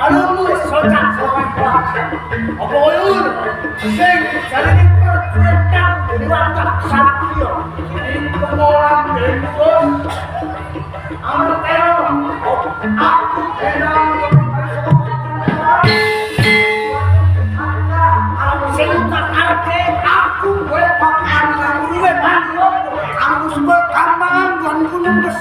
Alummu socan socan apa yun? Sing jalani perjuangan diwatak satrio. Ini kemolang dengkul. Amal teo. Aku benang sing tak arep aku kowe pakan luwe manuk. Aku sebut gampang lan gunung wis.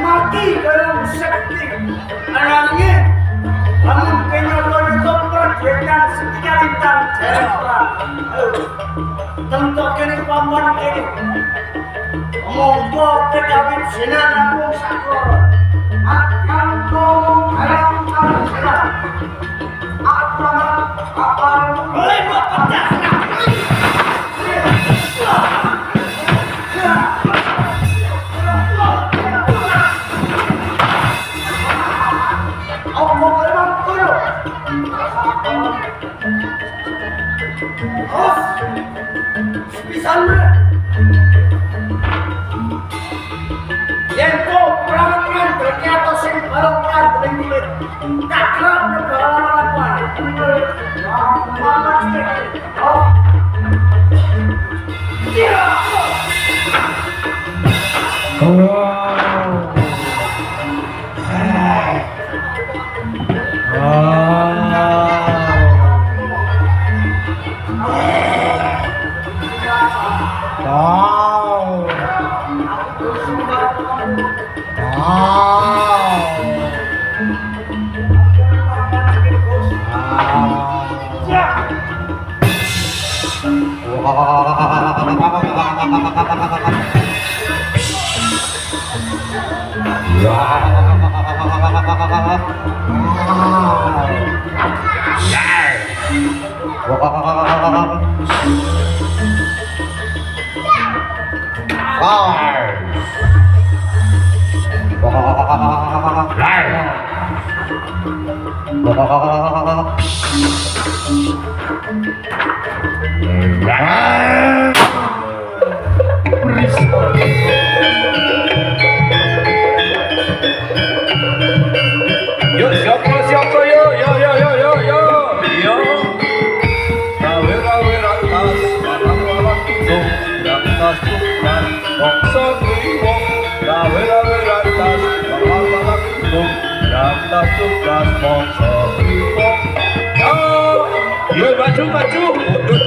Mati dalam sekti anaknya namun penyokong perjuangan setia lintang jalan tentu kini paman ini ngomong kekawin sinan aku sakor akan ngomong ayam kalah apa boleh buat pecah Pisangnya yang kau perangkan berkata sing balongkan beling-beling tak kerap berbalan-balan Muhammad Stek oh dia maju mundur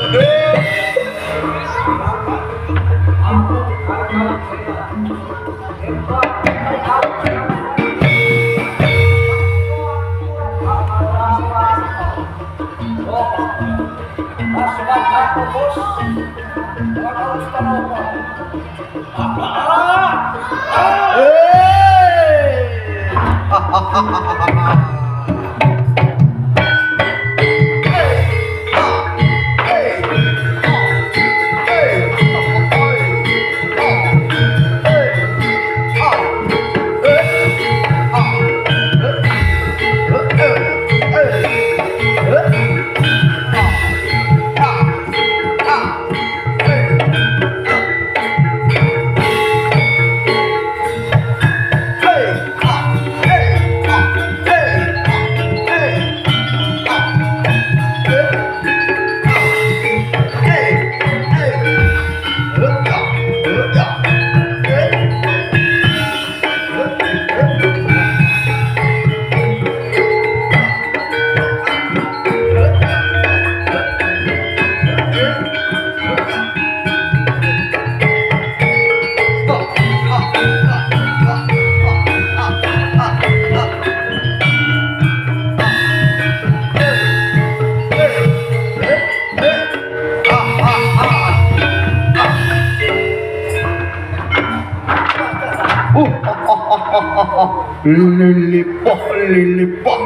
Lilipah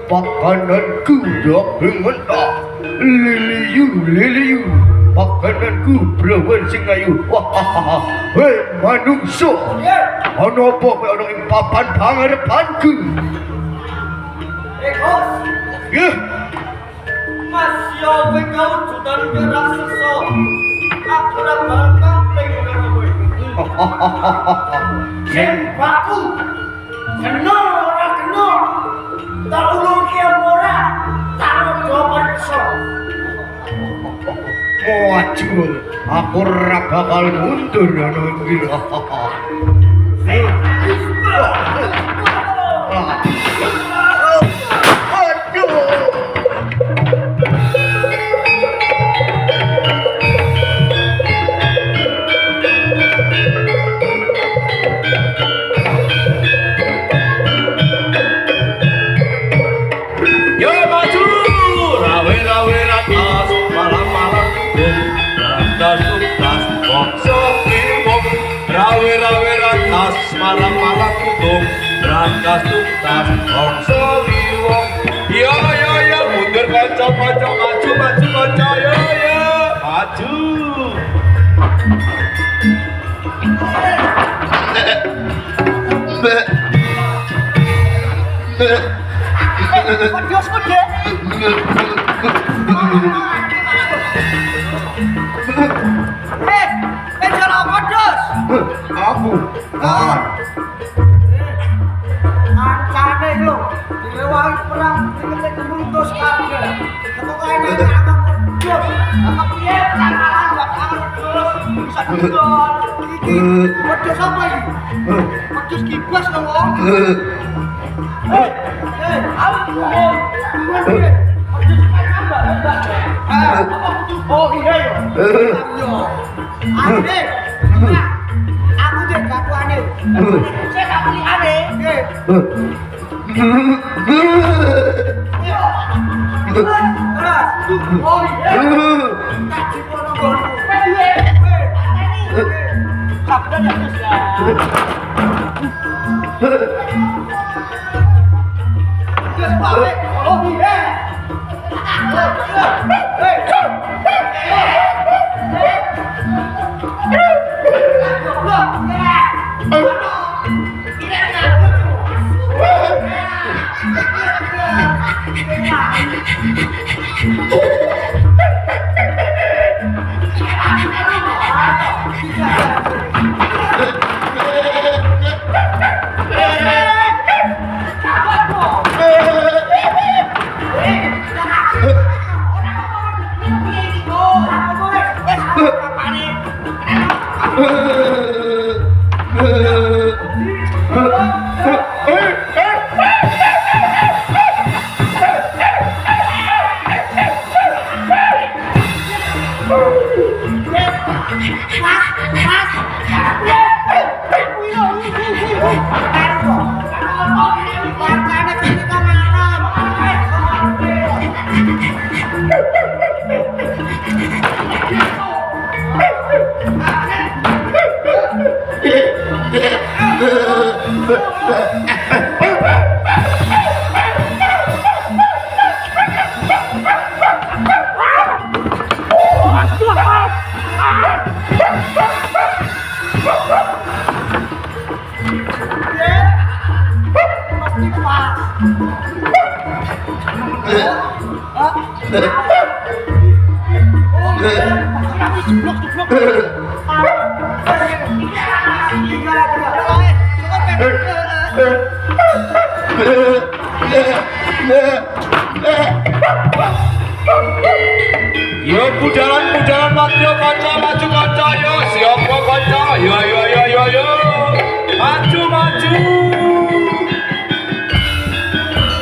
makananku daging mentah. Liliu makananku berawan singayu. Hei manungso, ana apa ana ing papan pangarepanku? Bos, Ya, masih kowe kawujudan kira seso. Aku ora bantang karo kowe. Sing baku. Kena ora kena. Tak ulung ki ora. Tak jawaban seso. maju. Aku ora bakal mundur ana iki. Malam-malam kutung berangkas tuntas bangsa liwong. Yo mundur kanca-kanca, maju kanca yo maju. Kodios kode. Jalan kodios. Aku Ancane lho, direwangi perang diketik muntus kabeh. Kok kae nang abang kodios. Apa piye tangan gak tangan terus bisa didol. Iki kodios apa iki? Kodios kibas to wong. Aku oh iya yo. Ane. Aku dek gakuane. Saya tak beli ane. Oh iya. Tak dipono gono. Sabdan ya Gus ya. Gus balik. Oh iya. Yo budalan maju kanca yo siapa kanca yo maju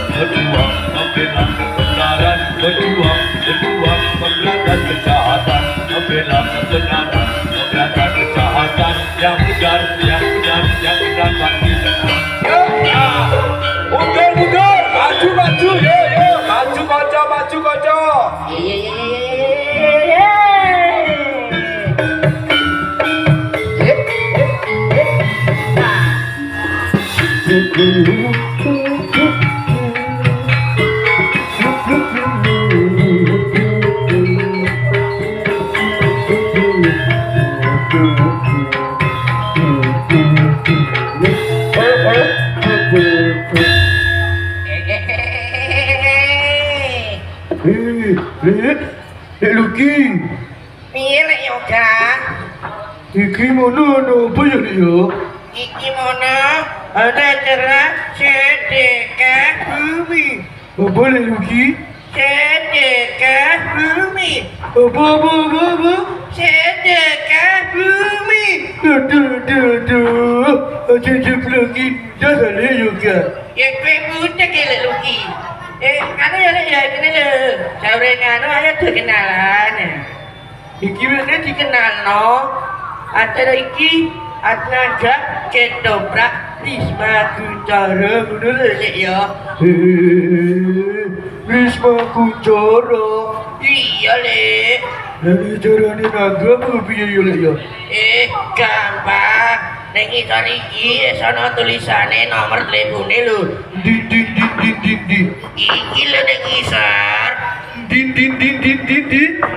berjuang membela kebenaran berjuang memberantas kejahatan membela kebenaran memberantas kejahatan yang benar pasti mundur maju yo maju kanca Luki, Piye lek yoga? iki mana apa ya dia? Iki mono ada cerah sedekah bumi. Apa le Luki? Sedekah bumi. Apa? Sedekah bumi. Aduh, aja lagi dah salah juga. Ya kowe butek ya lek Luki. Anu ya lek ya ini lho. Saure anu ayo kenalan. Iki wene dikenalno. Acara iki Atnaga Ketoprak Risma Kuncoro ngono lho Lek ya. Risma Kuncoro. Iya Lek. Lalu carane naga apa piye ya Lek ya? Gampang. Ning isor iki sono tulisane nomor telepone lho. Di. Iki lho ning isor. Di.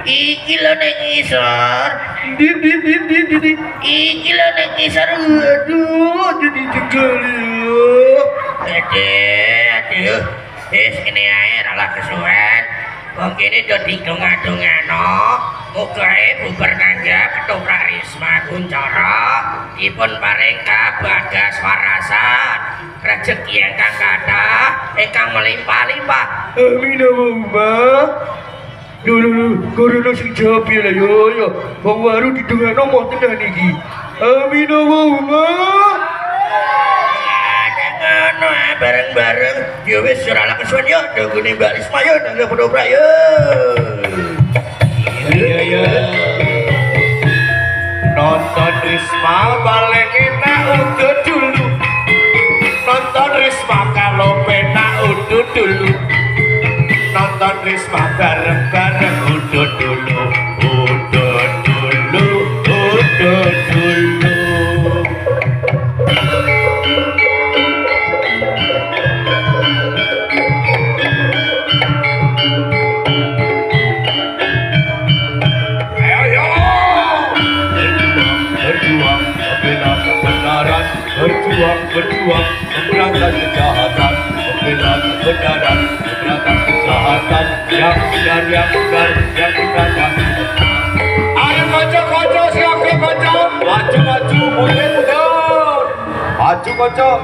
Iki lho ning isor. Di. Iki lho ning isor. Aduh, jadi jegal ya. Aduh. Kene ae ora kesuwen. Wong kene do ditung-tungano. Mugae bubar nangga Ketoprak Risma Kuncoro dipun paring kabagas warasan rejeki ingkang kathah ingkang melimpah-limpah. Amin Allahumma. Karena sing jawab ya yo. Wong waru didungano moh tenan iki. Amin Allahumma. Ngono bareng-bareng ya wis ora kesuwen yo nggone Mbak Risma yo nang Ketoprak yo. Iya. Nonton Risma paling enak udah dulu. Nonton Risma kalau penak udah dulu. Nonton Risma bareng-bareng udah dulu. Berjuang memberantas kejahatan, membela kebenaran, memberantas kejahatan yang benar. Ayo kocok siapa kocok, maju mundur, maju kocok.